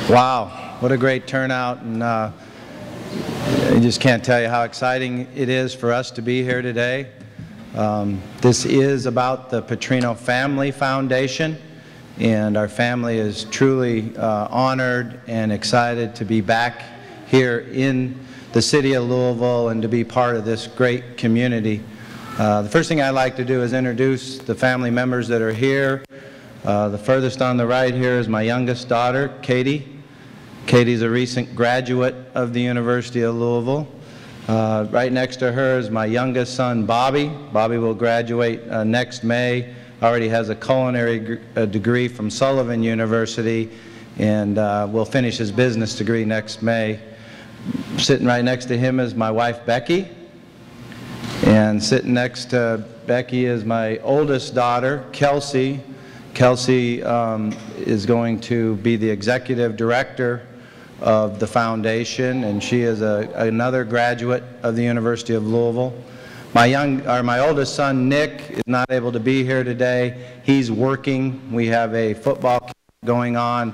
Wow, what a great turnout, and I just can't tell you how exciting it is for us to be here today. This is about the Petrino Family Foundation, and our family is truly honored and excited to be back here in the city of Louisville and to be part of this great community. The first thing I'd like to do is introduce the family members that are here. The furthest on the right here is my youngest daughter, Katie. Katie's a recent graduate of the University of Louisville. Right next to her is my youngest son, Bobby. Bobby will graduate next May. Already has a culinary degree from Sullivan University, and will finish his business degree next May. Sitting right next to him is my wife, Becky. And sitting next to Becky is my oldest daughter, Kelsey. Kelsey is going to be the executive director of the foundation, and she is another graduate of the University of Louisville. My oldest son, Nick, is not able to be here today. He's working. We have a football camp going on,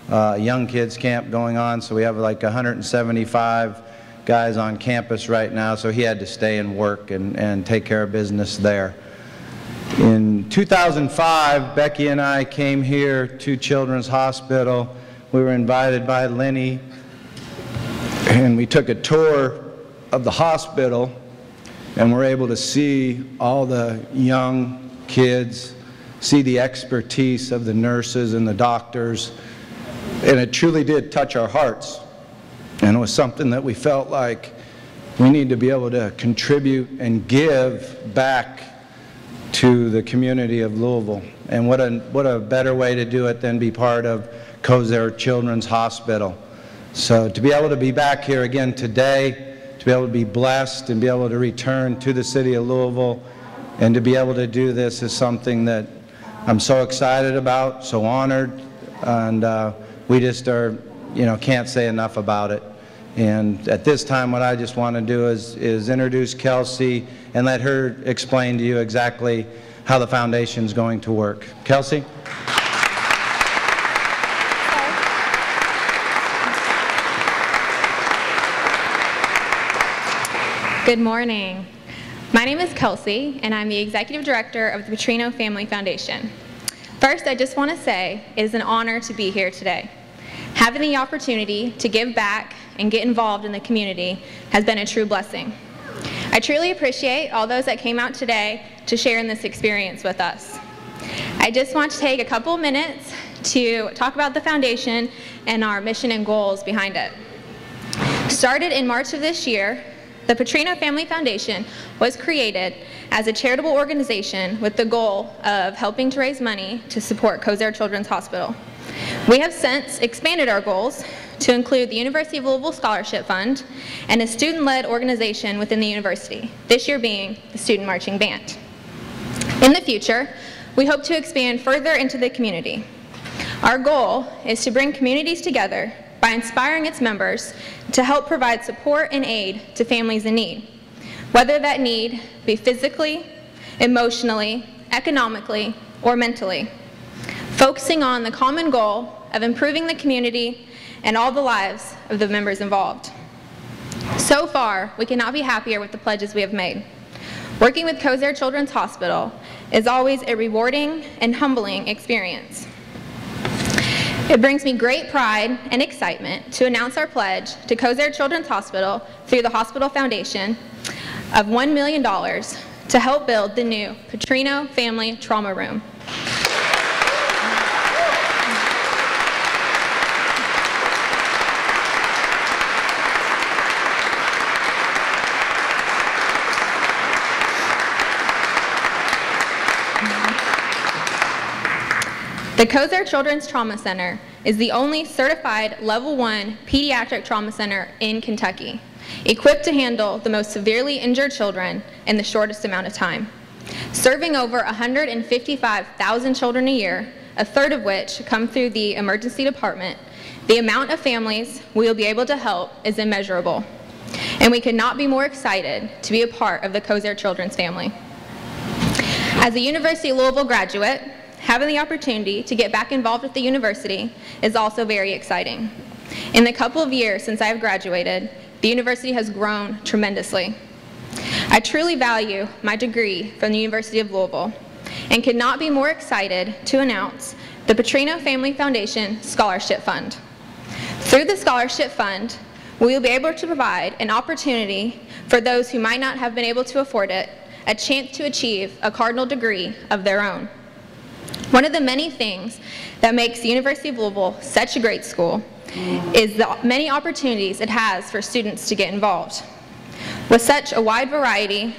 young kids camp going on, so we have like 175 guys on campus right now, so he had to stay and work and take care of business there. In 2005, Becky and I came here to Children's Hospital. We were invited by Lenny, and we took a tour of the hospital, and we're able to see all the young kids, see the expertise of the nurses and the doctors, and it truly did touch our hearts. And it was something that we felt like we need to be able to contribute and give back to the community of Louisville. And what a better way to do it than be part of Kosair Children's Hospital. So to be able to be back here again today, to be able to be blessed and be able to return to the city of Louisville and to be able to do this is something that I'm so excited about, so honored, and we just are, can't say enough about it. And at this time, what I just want to do is introduce Kelsey and let her explain to you exactly how the foundation is going to work. Kelsey? Good morning. My name is Kelsey, and I'm the Executive Director of the Petrino Family Foundation. First, I just want to say it is an honor to be here today. Having the opportunity to give back and get involved in the community has been a true blessing. I truly appreciate all those that came out today to share in this experience with us. I just want to take a couple minutes to talk about the foundation and our mission and goals behind it. Started in March of this year, the Petrino Family Foundation was created as a charitable organization with the goal of helping to raise money to support Kosair Children's Hospital. We have since expanded our goals to include the University of Louisville Scholarship Fund and a student-led organization within the university, this year being the Student Marching Band. In the future, we hope to expand further into the community. Our goal is to bring communities together by inspiring its members to help provide support and aid to families in need, whether that need be physically, emotionally, economically, or mentally, focusing on the common goal of improving the community and all the lives of the members involved. So far, we cannot be happier with the pledges we have made. Working with Kosair Children's Hospital is always a rewarding and humbling experience. It brings me great pride and excitement to announce our pledge to Kosair Children's Hospital through the Hospital Foundation of $1 million to help build the new Petrino Family Trauma Room. The Kosair Children's Trauma Center is the only certified Level 1 pediatric trauma center in Kentucky, equipped to handle the most severely injured children in the shortest amount of time. Serving over 155,000 children a year, a third of which come through the emergency department, the amount of families we will be able to help is immeasurable. And we could not be more excited to be a part of the Kosair Children's family. As a University of Louisville graduate, having the opportunity to get back involved with the university is also very exciting. In the couple of years since I have graduated, the university has grown tremendously. I truly value my degree from the University of Louisville and could not be more excited to announce the Petrino Family Foundation Scholarship Fund. Through the Scholarship Fund, we will be able to provide an opportunity for those who might not have been able to afford it, a chance to achieve a cardinal degree of their own. One of the many things that makes the University of Louisville such a great school is the many opportunities it has for students to get involved. With such a wide variety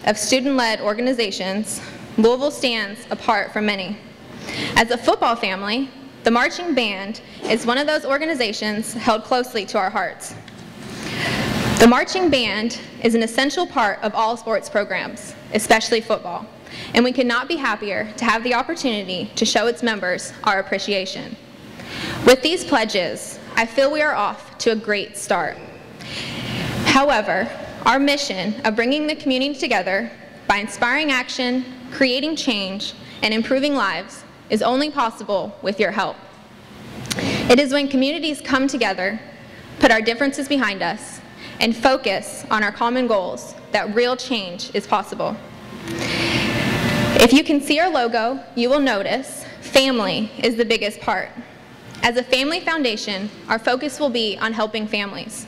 of student-led organizations, Louisville stands apart from many. As a football family, the marching band is one of those organizations held closely to our hearts. The marching band is an essential part of all sports programs, especially football, and we could not be happier to have the opportunity to show its members our appreciation. With these pledges, I feel we are off to a great start. However, our mission of bringing the community together by inspiring action, creating change, and improving lives is only possible with your help. It is when communities come together, put our differences behind us, and focus on our common goals that real change is possible. If you can see our logo, you will notice family is the biggest part. As a family foundation, our focus will be on helping families.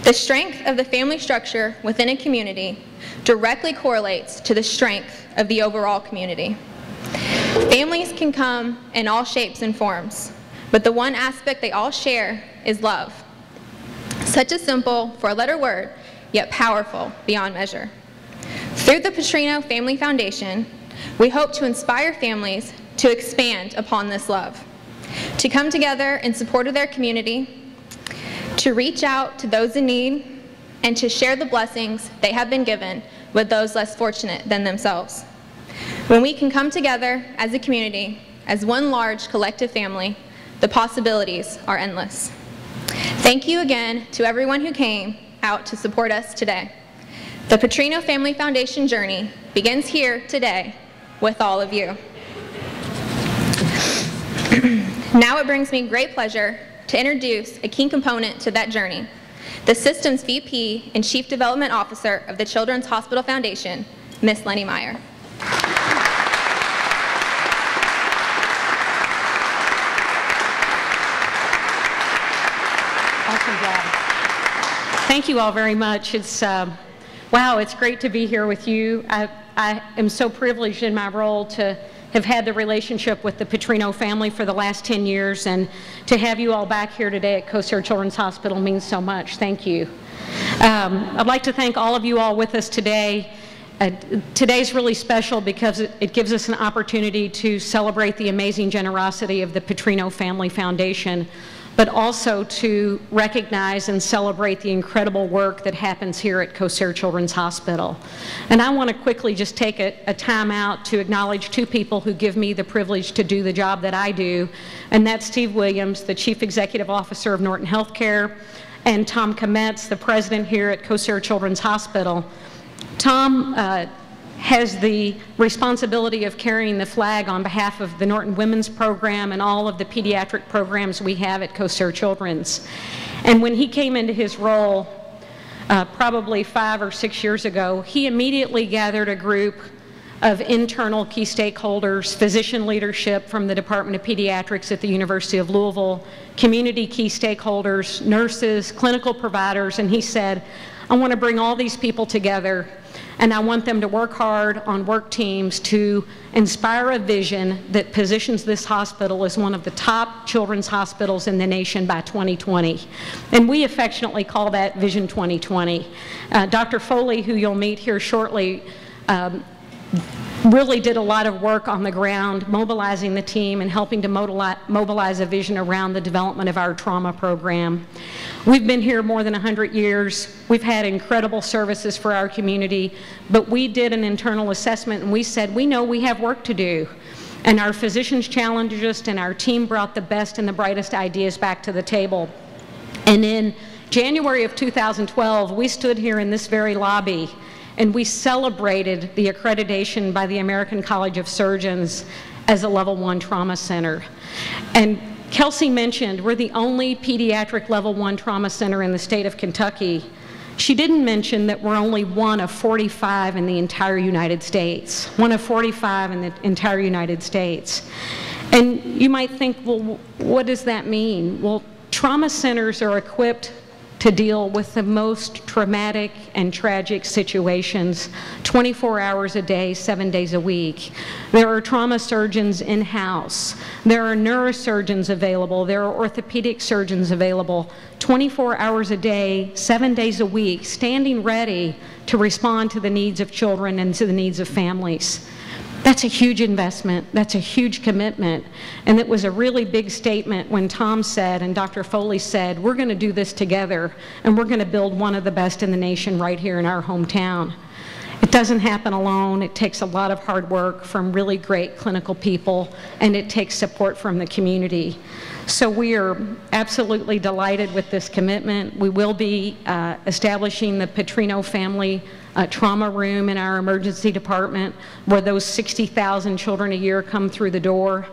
The strength of the family structure within a community directly correlates to the strength of the overall community. Families can come in all shapes and forms, but the one aspect they all share is love. Such a simple four-letter word, yet powerful beyond measure. Through the Petrino Family Foundation, we hope to inspire families to expand upon this love, to come together in support of their community, to reach out to those in need, and to share the blessings they have been given with those less fortunate than themselves. When we can come together as a community, as one large collective family, the possibilities are endless. Thank you again to everyone who came out to support us today. The Petrino Family Foundation journey begins here today with all of you. Now it brings me great pleasure to introduce a key component to that journey, the Systems VP and Chief Development Officer of the Children's Hospital Foundation, Ms. Lenny Meyer. Awesome job. Thank you all very much. It's, wow, it's great to be here with you. I am so privileged in my role to have had the relationship with the Petrino family for the last 10 years, and to have you all back here today at Kosair Children's Hospital means so much. Thank you. I'd like to thank all of you all with us today. Today's really special because it gives us an opportunity to celebrate the amazing generosity of the Petrino Family Foundation, but also to recognize and celebrate the incredible work that happens here at Kosair Children's Hospital. And I want to quickly just take a time out to acknowledge two people who give me the privilege to do the job that I do, and that's Steve Williams, the Chief Executive Officer of Norton Healthcare, and Tom Kometz, the President here at Kosair Children's Hospital. Tom has the responsibility of carrying the flag on behalf of the Norton Women's Program and all of the pediatric programs we have at Kosair Children's. And when he came into his role, probably 5 or 6 years ago, he immediately gathered a group of internal key stakeholders, physician leadership from the Department of Pediatrics at the University of Louisville, community key stakeholders, nurses, clinical providers, and he said, I want to bring all these people together, and I want them to work hard on work teams to inspire a vision that positions this hospital as one of the top children's hospitals in the nation by 2020. And we affectionately call that Vision 2020. Dr. Foley, who you'll meet here shortly, really did a lot of work on the ground, mobilizing the team and helping to mobilize a vision around the development of our trauma program. We've been here more than 100 years. We've had incredible services for our community, but we did an internal assessment and we said, we know we have work to do. And our physicians challenged us, and our team brought the best and the brightest ideas back to the table. And in January of 2012, we stood here in this very lobby and we celebrated the accreditation by the American College of Surgeons as a level 1 trauma center. And Kelsey mentioned we're the only pediatric level 1 trauma center in the state of Kentucky. She didn't mention that we're only one of 45 in the entire United States. One of 45 in the entire United States. And you might think, well, what does that mean? Well, trauma centers are equipped to deal with the most traumatic and tragic situations 24 hours a day, 7 days a week. There are trauma surgeons in-house. There are neurosurgeons available. There are orthopedic surgeons available 24 hours a day, 7 days a week, standing ready to respond to the needs of children and to the needs of families. That's a huge investment. That's a huge commitment. And it was a really big statement when Tom said and Dr. Foley said, we're going to do this together and we're going to build one of the best in the nation right here in our hometown. It doesn't happen alone. It takes a lot of hard work from really great clinical people, and it takes support from the community. So we are absolutely delighted with this commitment. We will be establishing the Petrino Family Trauma Room in our emergency department, where those 60,000 children a year come through the door.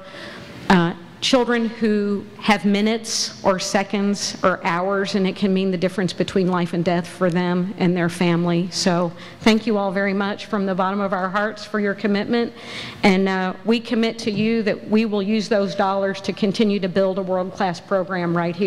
Children who have minutes or seconds or hours, and it can mean the difference between life and death for them and their family. So thank you all very much from the bottom of our hearts for your commitment. And we commit to you that we will use those dollars to continue to build a world-class program right here.